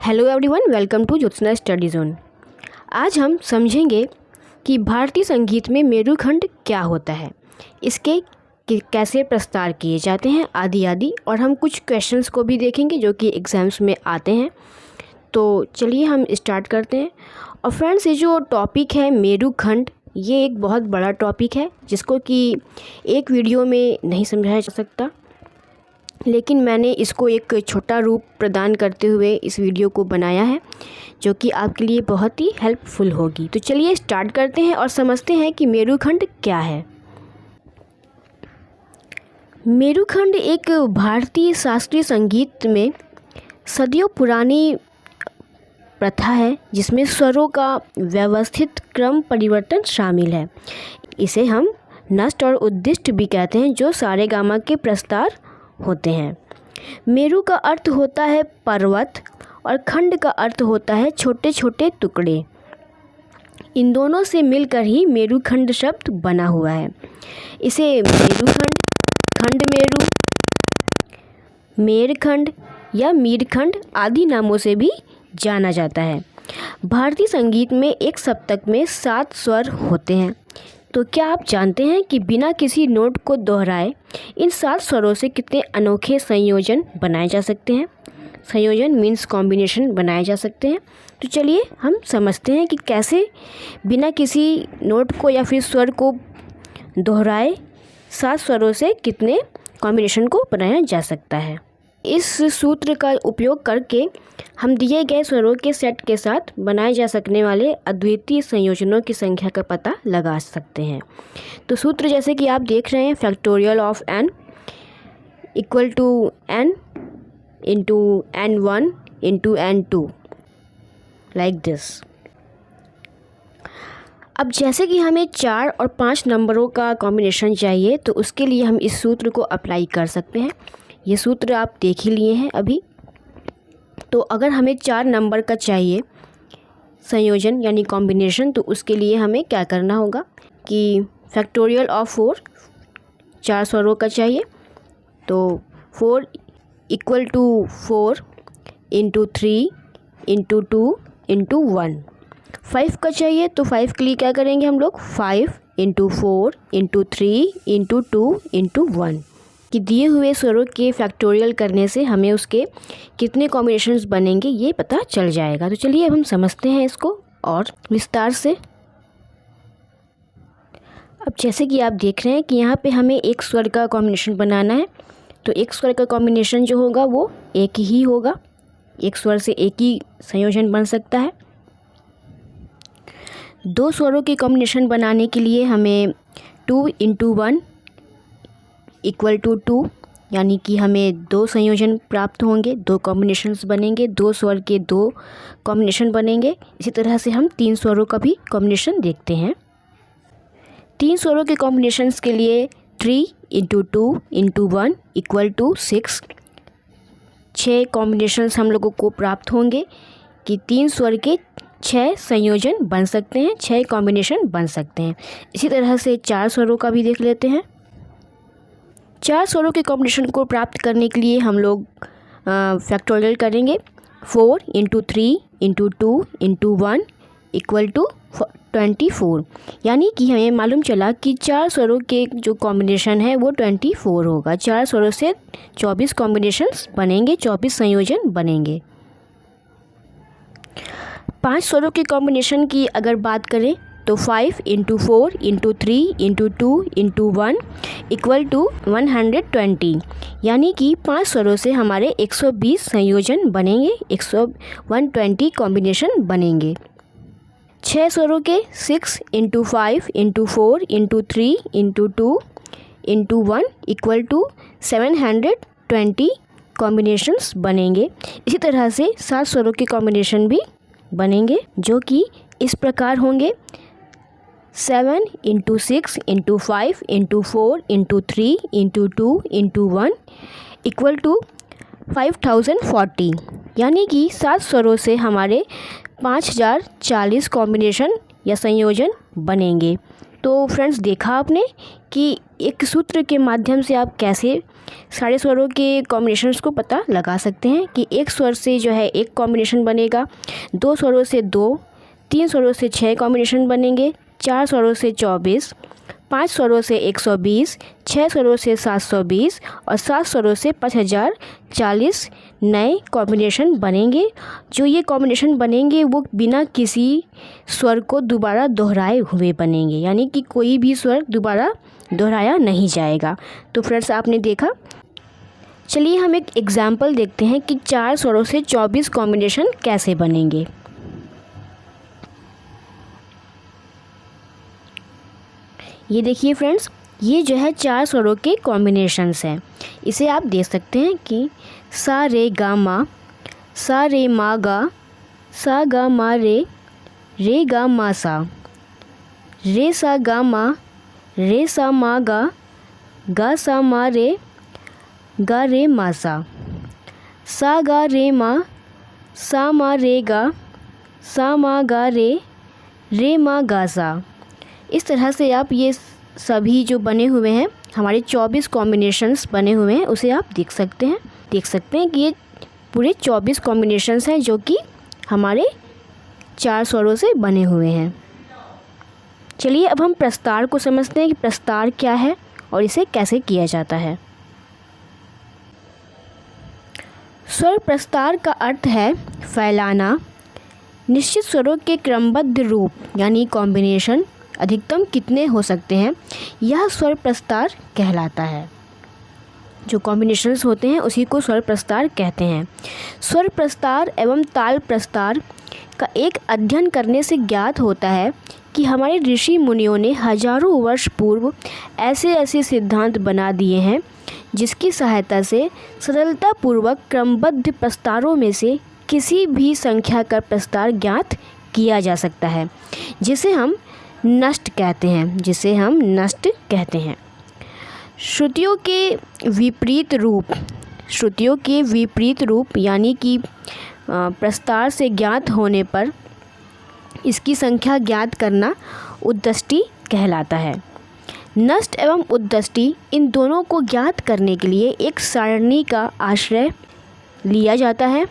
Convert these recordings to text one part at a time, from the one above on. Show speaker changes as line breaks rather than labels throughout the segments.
Hello everyone, welcome to Jyotsna study zone. आज हम समझेंगे कि भारतीय संगीत में मेरुखंड क्या होता है, इसके कैसे प्रस्तार किए जाते हैं आदि आदि, और हम कुछ क्वेश्चंस को भी देखेंगे जो कि एग्ज़ाम्स में आते हैं। तो चलिए हम स्टार्ट करते हैं। और फ्रेंड्स, ये जो टॉपिक है मेरुखंड, ये एक बहुत बड़ा टॉपिक है जिसको कि एक वीडियो में नहीं समझाया जा सकता, लेकिन मैंने इसको एक छोटा रूप प्रदान करते हुए इस वीडियो को बनाया है जो कि आपके लिए बहुत ही हेल्पफुल होगी। तो चलिए स्टार्ट करते हैं और समझते हैं कि मेरुखंड क्या है। मेरुखंड एक भारतीय शास्त्रीय संगीत में सदियों पुरानी प्रथा है जिसमें स्वरों का व्यवस्थित क्रम परिवर्तन शामिल है। इसे हम नष्ट और उद्दिष्ट भी कहते हैं, जो सारेगामा के प्रस्तार होते हैं। मेरु का अर्थ होता है पर्वत और खंड का अर्थ होता है छोटे छोटे टुकड़े। इन दोनों से मिलकर ही मेरुखंड शब्द बना हुआ है। इसे मेरुखंड, खंड मेरु, मेरखंड या मीरखंड आदि नामों से भी जाना जाता है। भारतीय संगीत में एक सप्तक में 7 स्वर होते हैं। तो क्या आप जानते हैं कि बिना किसी नोट को दोहराए इन 7 स्वरों से कितने अनोखे संयोजन बनाए जा सकते हैं। संयोजन मीन्स कॉम्बिनेशन बनाए जा सकते हैं। तो चलिए हम समझते हैं कि कैसे बिना किसी नोट को या फिर स्वर को दोहराए 7 स्वरों से कितने कॉम्बिनेशन को बनाया जा सकता है। इस सूत्र का उपयोग करके हम दिए गए स्वरों के सेट के साथ बनाए जा सकने वाले अद्वितीय संयोजनों की संख्या का पता लगा सकते हैं। तो सूत्र जैसे कि आप देख रहे हैं, factorial of n equal to n into n1 into n2, like this. अब जैसे कि हमें 4 और 5 नंबरों का कॉम्बिनेशन चाहिए, तो उसके लिए हम इस सूत्र को अप्लाई कर सकते हैं। ये सूत्र आप देख ही लिए हैं अभी। तो अगर हमें 4 नंबर का चाहिए संयोजन यानी कॉम्बिनेशन, तो उसके लिए हमें क्या करना होगा कि फैक्टोरियल ऑफ 4, 4 स्वरों का चाहिए। तो 4 equal to 4 into 3 into 2 into 1। 5 का चाहिए, तो 5 के लिए क्या करेंगे हम लोग, 5 इंटू 4 इंटू 3 इंटू 2 इंटू 1 कि दिए हुए स्वरों के फैक्टोरियल करने से हमें उसके कितने कॉम्बिनेशंस बनेंगे ये पता चल जाएगा। तो चलिए अब हम समझते हैं इसको और विस्तार से। अब जैसे कि आप देख रहे हैं कि यहाँ पे हमें एक स्वर का कॉम्बिनेशन बनाना है। तो एक स्वर का कॉम्बिनेशन जो होगा वो एक ही होगा, एक स्वर से एक ही संयोजन बन सकता है। 2 स्वरों के कॉम्बिनेशन बनाने के लिए हमें 2 इंटू 1 इक्वल टू 2, यानी कि हमें 2 संयोजन प्राप्त होंगे, 2 कॉम्बिनेशंस बनेंगे, 2 स्वर के 2 कॉम्बिनेशन बनेंगे। इसी तरह से हम 3 स्वरों का भी कॉम्बिनेशन देखते हैं। 3 स्वरों के कॉम्बिनेशंस के लिए 3 into 2 into 1 equal to 6। 6 combinations हम लोगों को प्राप्त होंगे कि 3 स्वर के 6 संयोजन बन सकते हैं, 6 कॉम्बिनेशन बन सकते हैं। इसी तरह से 4 स्वरों का भी देख लेते हैं। 4 स्वरों के कॉम्बिनेशन को प्राप्त करने के लिए हम लोग फैक्टोरियल करेंगे। 4 into 3 into 2 into 1 equal to 24, यानी कि हमें मालूम चला कि 4 स्वरों के जो कॉम्बिनेशन है वो 24 होगा। 4 स्वरों से 24 कॉम्बिनेशंस बनेंगे, 24 संयोजन बनेंगे। 5 स्वरों के कॉम्बिनेशन की अगर बात करें तो 5 into 4 into 3 into 2 into 1 equal to 120, यानी कि 5 स्वरों से हमारे 120 संयोजन बनेंगे, 120 कॉम्बिनेशन बनेंगे। 6 स्वरों के 6 into 5 into 4 into 3 into 2 into 1 equal to 720 combinations बनेंगे। इसी तरह से 7 स्वरों के कॉम्बिनेशन भी बनेंगे जो कि इस प्रकार होंगे, 7 into 6 into 5 into 4 into 3 into 2 into 1 equal to 5040, यानी कि 7 स्वरों से हमारे 5040 कॉम्बिनेशन या संयोजन बनेंगे। तो फ्रेंड्स देखा आपने कि एक सूत्र के माध्यम से आप कैसे सारे स्वरों के कॉम्बिनेशंस को पता लगा सकते हैं कि एक स्वर से जो है एक कॉम्बिनेशन बनेगा, 2 स्वरों से 2, 3 स्वरों से 6 कॉम्बिनेशन बनेंगे, 4 स्वरों से 24, 5 स्वरों से 120, 6 स्वरों से 720 और 7 स्वरों से 5040 नए कॉम्बिनेशन बनेंगे। जो ये कॉम्बिनेशन बनेंगे वो बिना किसी स्वर को दोबारा दोहराए हुए बनेंगे, यानी कि कोई भी स्वर दोबारा दोहराया नहीं जाएगा। तो फ्रेंड्स आपने देखा। चलिए हम एक एग्जाम्पल देखते हैं कि 4 स्वरों से 24 कॉम्बिनेशन कैसे बनेंगे। ये देखिए फ्रेंड्स, ये जो है 4 स्वरों के कॉम्बिनेशंस हैं। इसे आप देख सकते हैं कि सा रे गा मा, सा रे मा गा, सा गा मा रे गा मा सा, रे सा गा मा, रे सा मा गा सा मा रे मा सा गा रे मा, सा मा गा, सा मा गा रे मा गा सा। इस तरह से आप ये सभी जो बने हुए हैं, हमारे 24 कॉम्बिनेशंस बने हुए हैं, उसे आप देख सकते हैं कि ये पूरे 24 कॉम्बिनेशंस हैं जो कि हमारे 4 स्वरों से बने हुए हैं। चलिए अब हम प्रस्तार को समझते हैं कि प्रस्तार क्या है और इसे कैसे किया जाता है। स्वर प्रस्तार का अर्थ है फैलाना। निश्चित स्वरों के क्रमबद्ध रूप यानी कॉम्बिनेशन अधिकतम कितने हो सकते हैं, यह स्वर प्रस्तार कहलाता है। जो कॉम्बिनेशंस होते हैं उसी को स्वर प्रस्तार कहते हैं। स्वर प्रस्तार एवं ताल प्रस्तार का एक अध्ययन करने से ज्ञात होता है कि हमारे ऋषि मुनियों ने हजारों वर्ष पूर्व ऐसे सिद्धांत बना दिए हैं जिसकी सहायता से सरलतापूर्वक क्रमबद्ध प्रस्तारों में से किसी भी संख्या का प्रस्तार ज्ञात किया जा सकता है, जिसे हम नष्ट कहते हैं। श्रुतियों के विपरीत रूप यानी कि प्रस्तार से ज्ञात होने पर इसकी संख्या ज्ञात करना उद्दष्टि कहलाता है। नष्ट एवं उद्दष्टि इन दोनों को ज्ञात करने के लिए एक सारणी का आश्रय लिया जाता है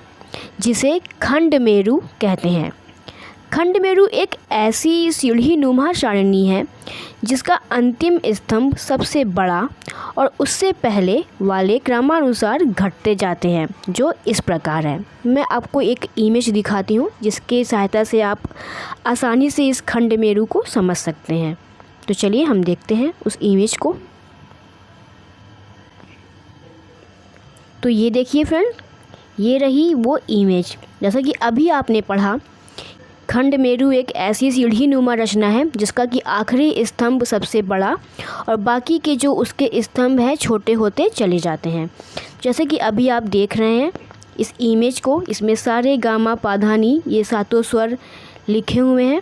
जिसे खंडमेरु कहते हैं। खंडमेरु एक ऐसी सीढ़ीनुमा सारणी है जिसका अंतिम स्तंभ सबसे बड़ा और उससे पहले वाले क्रमानुसार घटते जाते हैं, जो इस प्रकार है। मैं आपको एक इमेज दिखाती हूँ जिसके सहायता से आप आसानी से इस खंडमेरु को समझ सकते हैं। तो चलिए हम देखते हैं उस इमेज को। तो ये देखिए फ्रेंड, ये रही वो इमेज। जैसा कि अभी आपने पढ़ा, खंडमेरु एक ऐसी सीढ़ीनुमा रचना है जिसका कि आखिरी स्तंभ सबसे बड़ा और बाकी के जो उसके स्तंभ हैं छोटे होते चले जाते हैं। जैसे कि अभी आप देख रहे हैं इस इमेज को, इसमें सारे गामा पाधानी ये 7 स्वर लिखे हुए हैं।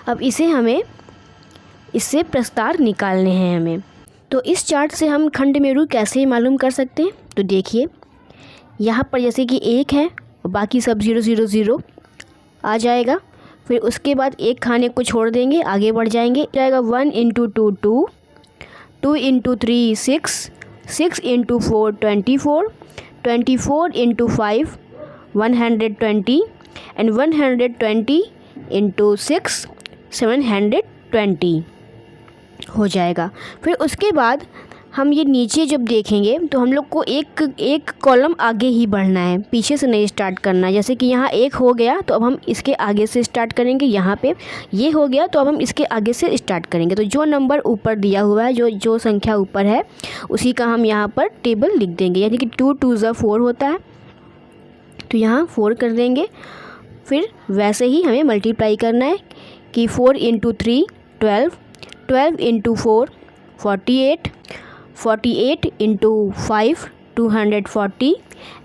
अब इससे प्रस्तार निकालने हैं हमें। तो इस चार्ट से हम खंडमेरु कैसे मालूम कर सकते हैं? तो देखिए यहाँ पर जैसे कि 1 है और बाकी सब 0 0 0 आ जाएगा। फिर उसके बाद एक खाने को छोड़ देंगे, आगे बढ़ जाएंगे, जाएगा 1 × 2 2, 2 × 3 6, 6 × 4 24, 24 × 5 120 एंड 120 × 6 720 हो जाएगा। फिर उसके बाद हम ये नीचे जब देखेंगे तो हम लोग को एक कॉलम आगे ही बढ़ना है, पीछे से नहीं स्टार्ट करना है। जैसे कि यहाँ 1 हो गया तो अब हम इसके आगे से स्टार्ट करेंगे, यहाँ पे ये हो गया तो अब हम इसके आगे से स्टार्ट करेंगे। तो जो नंबर ऊपर दिया हुआ है, जो संख्या ऊपर है, उसी का हम यहाँ पर टेबल लिख देंगे। यानी कि 2 2 4 होता है तो यहाँ 4 कर देंगे। फिर वैसे ही हमें मल्टीप्लाई करना है कि 4 × 3 12, 12 × 4 48, 48 × 5 240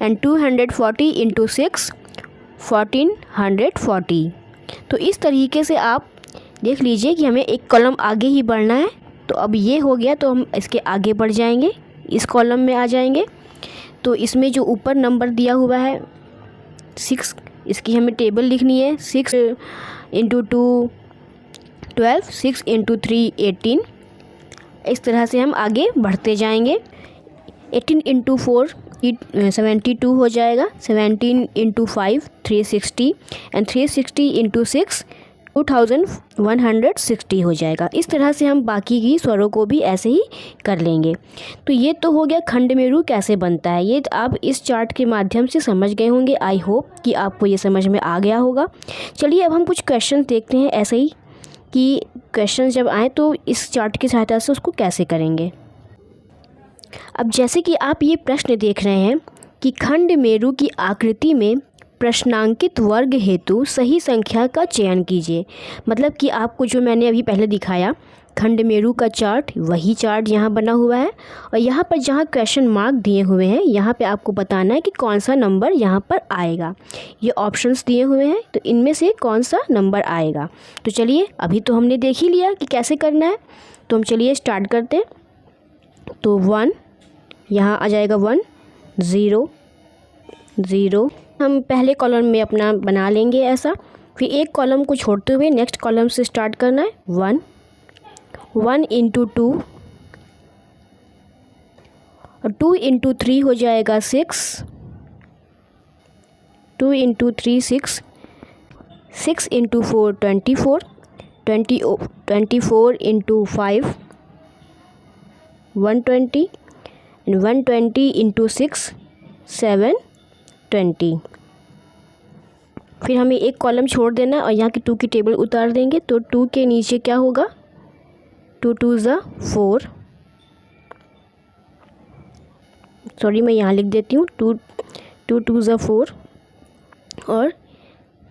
एंड 240 × 6 1440। तो इस तरीके से आप देख लीजिए कि हमें एक कॉलम आगे ही बढ़ना है। तो अब ये हो गया तो हम इसके आगे बढ़ जाएंगे, इस कॉलम में आ जाएंगे। तो इसमें जो ऊपर नंबर दिया हुआ है 6, इसकी हमें टेबल लिखनी है। 6 × 2 12, 6 इंटू 3 18। इस तरह से हम आगे बढ़ते जाएंगे। 18 इंटू 4 72 हो जाएगा। 17 इंटू 5 360 एंड 360 इंटू 6 2160 हो जाएगा। इस तरह से हम बाकी की स्वरों को भी ऐसे ही कर लेंगे। तो ये तो हो गया खंडमेरू कैसे बनता है। ये आप इस चार्ट के माध्यम से समझ गए होंगे। आई होप कि आपको ये समझ में आ गया होगा। चलिए अब हम कुछ क्वेश्चन देखते हैं ऐसे ही कि क्वेश्चन जब आए तो इस चार्ट की सहायता से उसको कैसे करेंगे। अब जैसे कि आप ये प्रश्न देख रहे हैं कि खंडमेरू की आकृति में प्रश्नांकित वर्ग हेतु सही संख्या का चयन कीजिए। मतलब कि आपको जो मैंने अभी पहले दिखाया खंडमेरू का चार्ट, वही चार्ट यहाँ बना हुआ है और यहाँ पर जहाँ क्वेश्चन मार्क दिए हुए हैं यहाँ पे आपको बताना है कि कौन सा नंबर यहाँ पर आएगा। ये ऑप्शंस दिए हुए हैं तो इनमें से कौन सा नंबर आएगा। तो चलिए अभी तो हमने देख ही लिया कि कैसे करना है, तो हम चलिए स्टार्ट करते हैं। तो 1 यहाँ आ जाएगा, 1 0 0 हम पहले कॉलम में अपना बना लेंगे ऐसा। फिर एक कॉलम को छोड़ते हुए नेक्स्ट कॉलम से स्टार्ट करना है। 1 1 इंटू 2 और 2 इंटू 3 हो जाएगा 6। 2 into 3 6 6 into 4 24 24 into 5 120 and 120 into 6 720। फिर हमें एक कॉलम छोड़ देना है और यहाँ की 2 की टेबल उतार देंगे। तो 2 के नीचे क्या होगा, 2 2 ज़ा 4। सॉरी मैं यहाँ लिख देती हूँ 2 2 ज़ा 4। और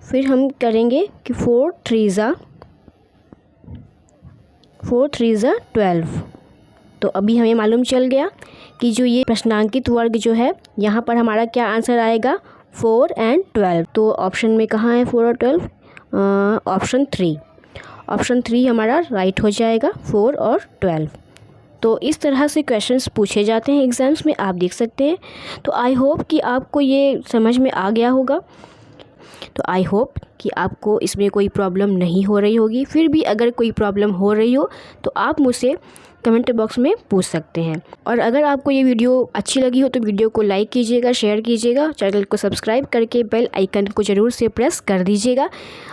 फिर हम करेंगे कि 4 3 ज़ा 12। तो अभी हमें मालूम चल गया कि जो ये प्रश्नांकित वर्ग जो है यहाँ पर हमारा क्या आंसर आएगा, 4 एंड 12। तो ऑप्शन में कहाँ है 4 और 12, ऑप्शन 3। ऑप्शन 3 हमारा राइट हो जाएगा, 4 और 12। तो इस तरह से क्वेश्चंस पूछे जाते हैं एग्ज़ाम्स में, आप देख सकते हैं। तो आई होप कि आपको ये समझ में आ गया होगा। तो आई होप कि आपको इसमें कोई प्रॉब्लम नहीं हो रही होगी। फिर भी अगर कोई प्रॉब्लम हो रही हो तो आप मुझसे कमेंट बॉक्स में पूछ सकते हैं। और अगर आपको ये वीडियो अच्छी लगी हो तो वीडियो को लाइक कीजिएगा, शेयर कीजिएगा, चैनल को सब्सक्राइब करके बेल आइकन को ज़रूर से प्रेस कर दीजिएगा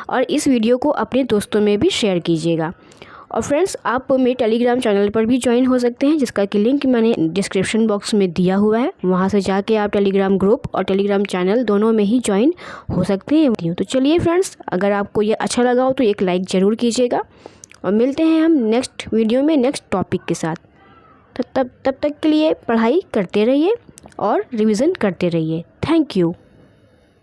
और इस वीडियो को अपने दोस्तों में भी शेयर कीजिएगा। और फ्रेंड्स आप मेरे टेलीग्राम चैनल पर भी ज्वाइन हो सकते हैं, जिसका कि लिंक मैंने डिस्क्रिप्शन बॉक्स में दिया हुआ है। वहाँ से जाके आप टेलीग्राम ग्रुप और टेलीग्राम चैनल दोनों में ही ज्वाइन हो सकते हैं। तो चलिए फ्रेंड्स, अगर आपको ये अच्छा लगा हो तो एक लाइक ज़रूर कीजिएगा और मिलते हैं हम नेक्स्ट वीडियो में नेक्स्ट टॉपिक के साथ। तब तक के लिए पढ़ाई करते रहिए और रिवीजन करते रहिए। Thank you.